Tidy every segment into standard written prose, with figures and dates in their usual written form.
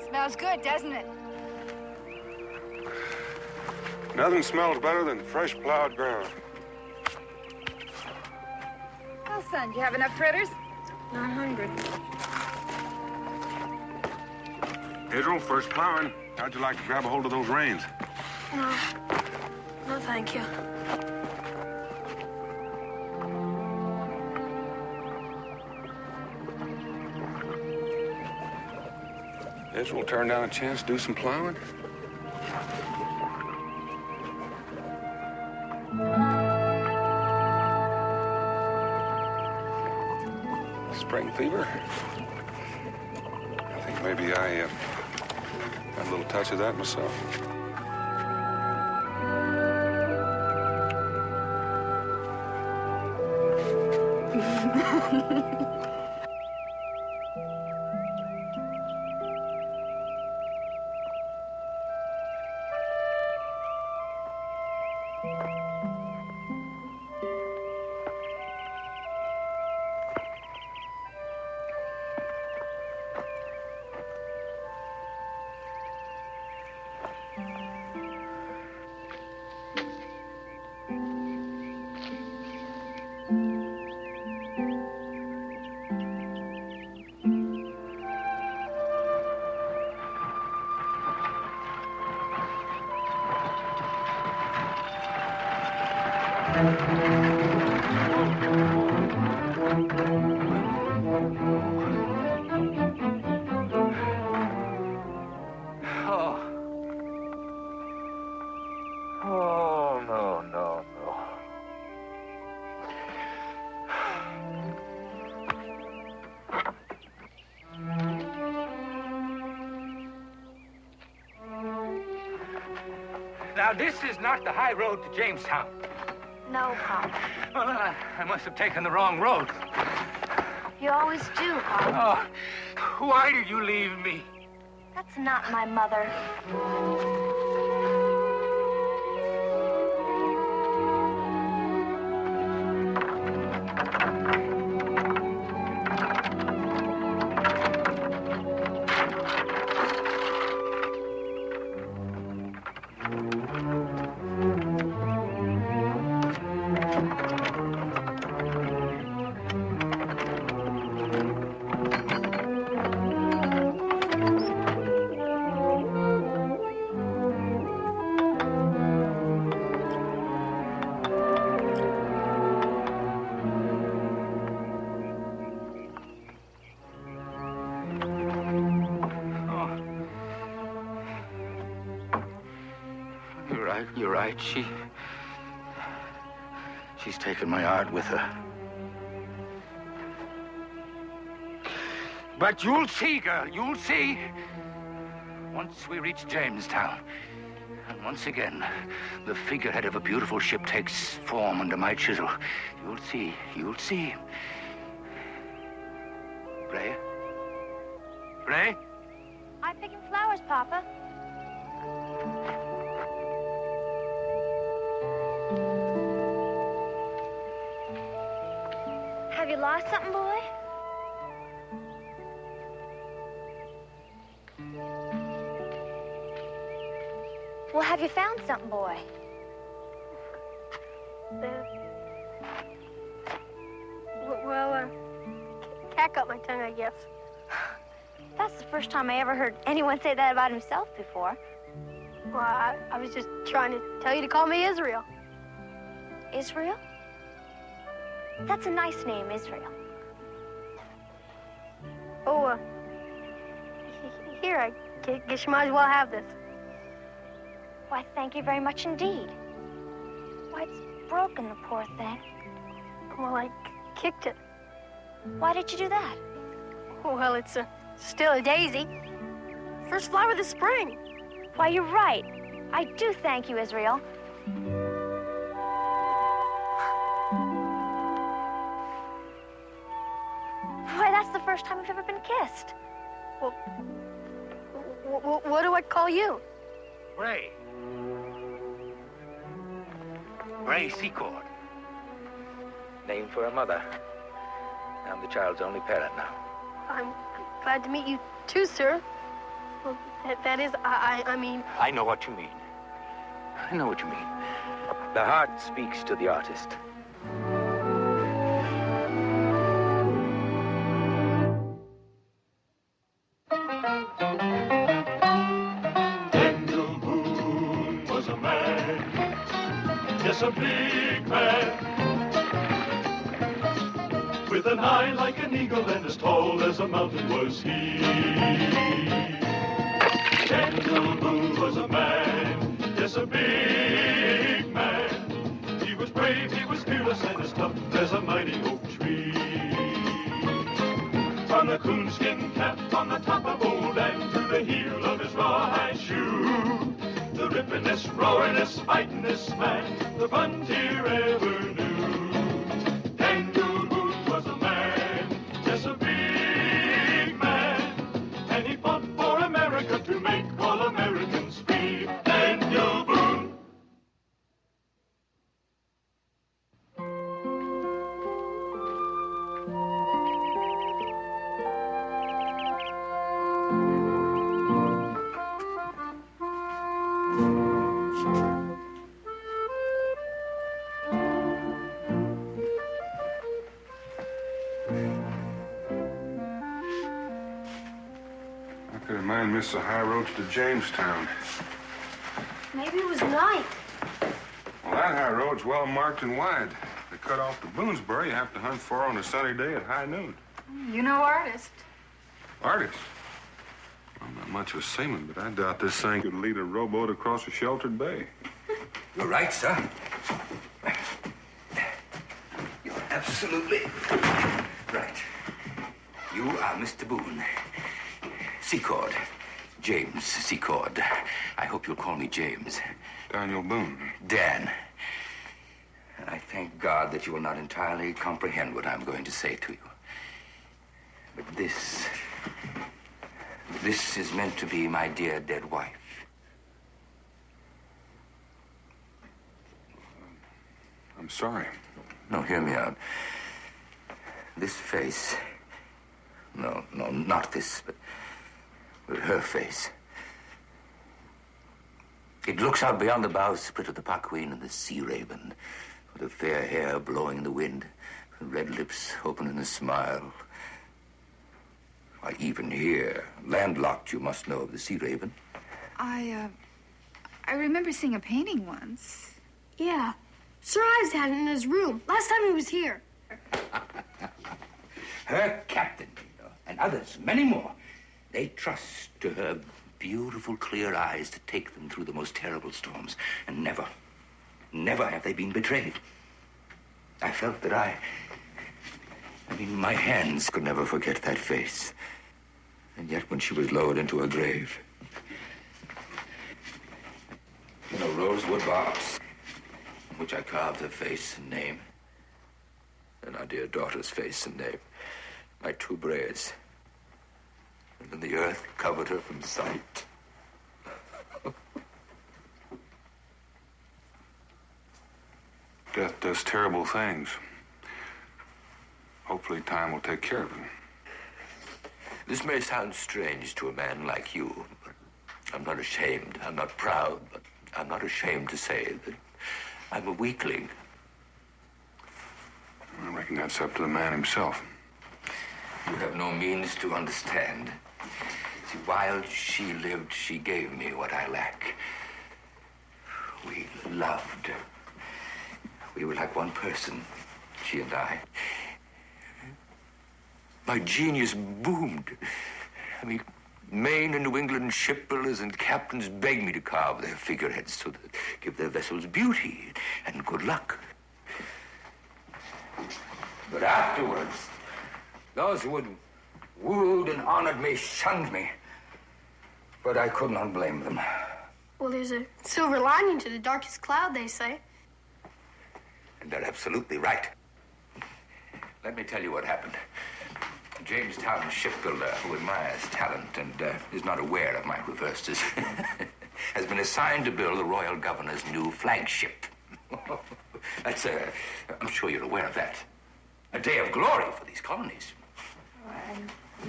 Smells good, doesn't it? Nothing smells better than fresh plowed ground. Well, son, do you have enough fritters? 900. Israel, first plowing. How'd you like to grab a hold of those reins? No. No, thank you. Israel turned down a chance to do some plowing? Spring fever? I think maybe I had a little touch of that myself. Now, this is not the high road to Jamestown. No, Pop. Well, I must have taken the wrong road. You always do, Pop. Oh, why did you leave me? That's not my mother. You're right. She's taken my art with her. But you'll see, girl, you'll see. Once we reach Jamestown, and once again, the figurehead of a beautiful ship takes form under my chisel. You'll see, you'll see. Ray? Ray? I'm picking flowers, Papa. Have you lost something, boy? Well, have you found something, boy? Cat got my tongue, I guess. That's the first time I ever heard anyone say that about himself before. Well, I was just trying to tell you to call me Israel. Israel? That's a nice name, Israel. Oh, here, I guess you might as well have this. Why, thank you very much indeed. Why, it's broken, the poor thing. Well, I kicked it. Why did you do that? Well, it's still a daisy. First flower of the spring. Why, you're right. I do thank you, Israel. Why, that's the first time we've ever been kissed. Well, what do I call you? Ray. Ray Secord. Name for a mother. I'm the child's only parent now. I'm glad to meet you too, sir. Well, that is, I mean... I know what you mean. I know what you mean. The heart speaks to the artist. Daniel Boone was a man, yes, a big man, with an eye like an eagle and as tall as a mountain was he. Daniel Boone was a man, yes, a big man. He was brave, he was fearless, and as tough as a mighty oak tree. From the coonskin cap on the top of old and to the heel of his rawhide shoe, the rippin'est, roaring'est, fighting'est man the frontier ever knew. Daniel Boone was a man, yes, a big man, and he fought for America to make all Americans free. Daniel Boone. I could have mind missed the high roads to Jamestown. Maybe it was night. Well, that high road's well marked and wide. To cut off to Boonesboro, you have to hunt for on a sunny day at high noon. You know artist. Artist? I'm not much of a seaman, but I doubt this thing could lead a rowboat across a sheltered bay. You're right, sir. You're absolutely right. You are Mr. Boone. Secord. James Secord. I hope you'll call me James. Daniel Boone. Dan. And I thank God that you will not entirely comprehend what I'm going to say to you. But this is meant to be my dear dead wife. I'm sorry. No, hear me out. This face... No, not this, but her face. It looks out beyond the bowsprit of the Paquin and the Sea Raven, with her fair hair blowing in the wind, her red lips open in a smile. Why, even here, landlocked, you must know of the Sea Raven. I remember seeing a painting once. Yeah. Sir Ives had it in his room last time he was here. Her captain, you know, and others, many more, they trust to her beautiful, clear eyes to take them through the most terrible storms. And never have they been betrayed. I felt that my hands could never forget that face. And yet when she was lowered into her grave, in a rosewood box, in which I carved her face and name, and our dear daughter's face and name, my two braids, and then the earth covered her from sight. Death does terrible things. Hopefully time will take care of it. This may sound strange to a man like you, but I'm not ashamed. I'm not proud, but I'm not ashamed to say that I'm a weakling. I reckon that's up to the man himself. You have no means to understand. See, while she lived, she gave me what I lack. We loved. We were like one person, she and I. My genius boomed. I mean, Maine and New England shipbuilders and captains begged me to carve their figureheads so that give their vessels beauty and good luck. But afterwards, those who had wooed and honored me shunned me. But I could not blame them. Well, there's a silver lining to the darkest cloud, they say. And they're absolutely right. Let me tell you what happened. Jamestown shipbuilder who admires talent and is not aware of my reverses has been assigned to build the royal governor's new flagship. I'm sure you're aware of that. A day of glory for these colonies.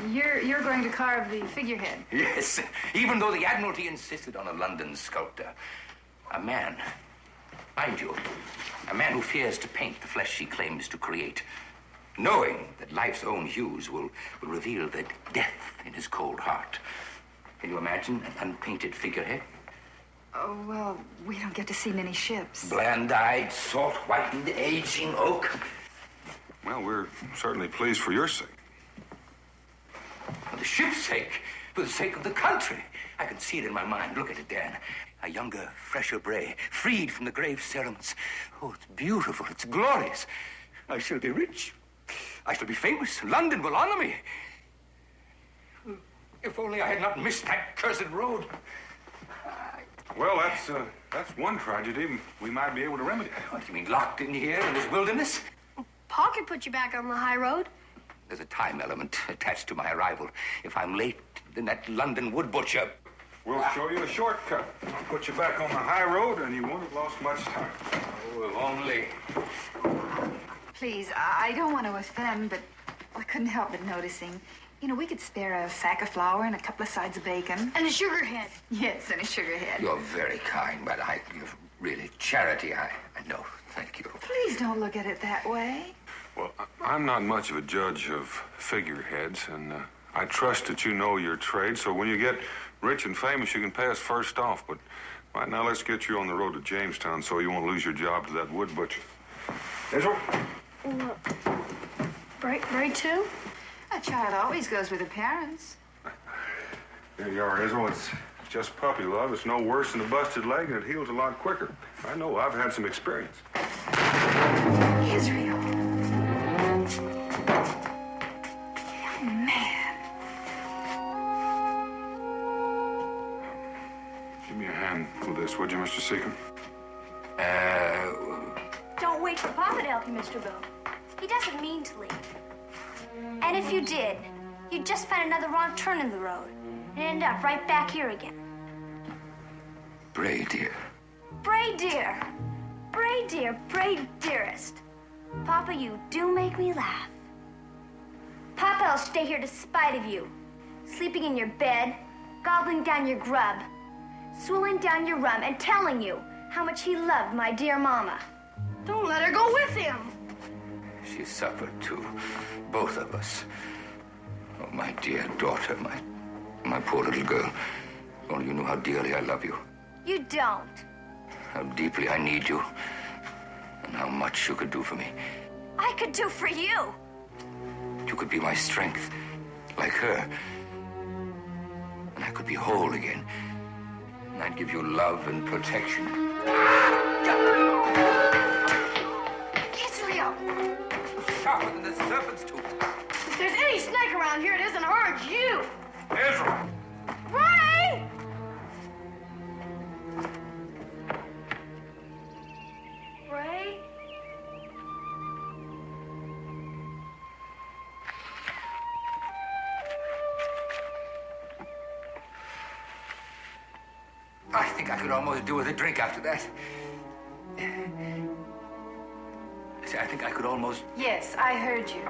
You're going to carve the figurehead. Yes, even though the Admiralty insisted on a London sculptor. A man, mind you, a man who fears to paint the flesh he claims to create, knowing that life's own hues will reveal the death in his cold heart. Can you imagine an unpainted figurehead? Oh, well, we don't get to see many ships. Bland-eyed, salt-whitened, aging oak. Well, we're certainly pleased for your sake. For the ship's sake, for the sake of the country. I can see it in my mind. Look at it, Dan. A younger, fresher Bray, freed from the grave cerements. Oh, it's beautiful. It's glorious. I shall be rich. I shall be famous. London will honor me. If only I had not missed that cursed road. Well, that's one tragedy we might be able to remedy. What do you mean, locked in here in this wilderness? Pa could put you back on the high road. There's a time element attached to my arrival. If I'm late, then that London wood butcher... We'll show you a shortcut. I'll put you back on the high road, and you won't have lost much time. Oh, if only. Please, I don't want to offend, but I couldn't help but noticing. You know, we could spare a sack of flour and a couple of sides of bacon. And a sugar head. Yes, and a sugar head. You're very kind, but you're really charity. I know. Thank you. Please don't look at it that way. Well, I'm not much of a judge of figureheads, and I trust that you know your trade, so when you get rich and famous, you can pay us first off. But right now, let's get you on the road to Jamestown so you won't lose your job to that wood butcher. Israel? Bray too? A child always goes with her parents. There you are, Israel. It's just puppy love. It's no worse than a busted leg, and it heals a lot quicker. I know. I've had some experience. Israel. Man. Give me a hand with this, would you, Mr. Seacombe? Don't wait for Papa to help you, Mr. Boone. He doesn't mean to leave. And if you did, you'd just find another wrong turn in the road and end up right back here again. Bray, dear. Bray, dear. Bray, dear. Bray, dearest. Papa, you do make me laugh. Papa, I'll stay here despite of you. Sleeping in your bed, gobbling down your grub, swilling down your rum, and telling you how much he loved my dear mama. Don't let her go with him. She suffered too. Both of us. Oh, my dear daughter, my poor little girl. If only you knew how dearly I love you. You don't. How deeply I need you. And how much you could do for me. I could do for you. You could be my strength, like her. And I could be whole again. And I'd give you love and protection. Israel! Sharper than the serpent's tooth. If there's any snake around here, it isn't her, it's you! Israel! Bray! Bray? I think I could almost do with a drink after that. I think I could almost... Yes, I heard you.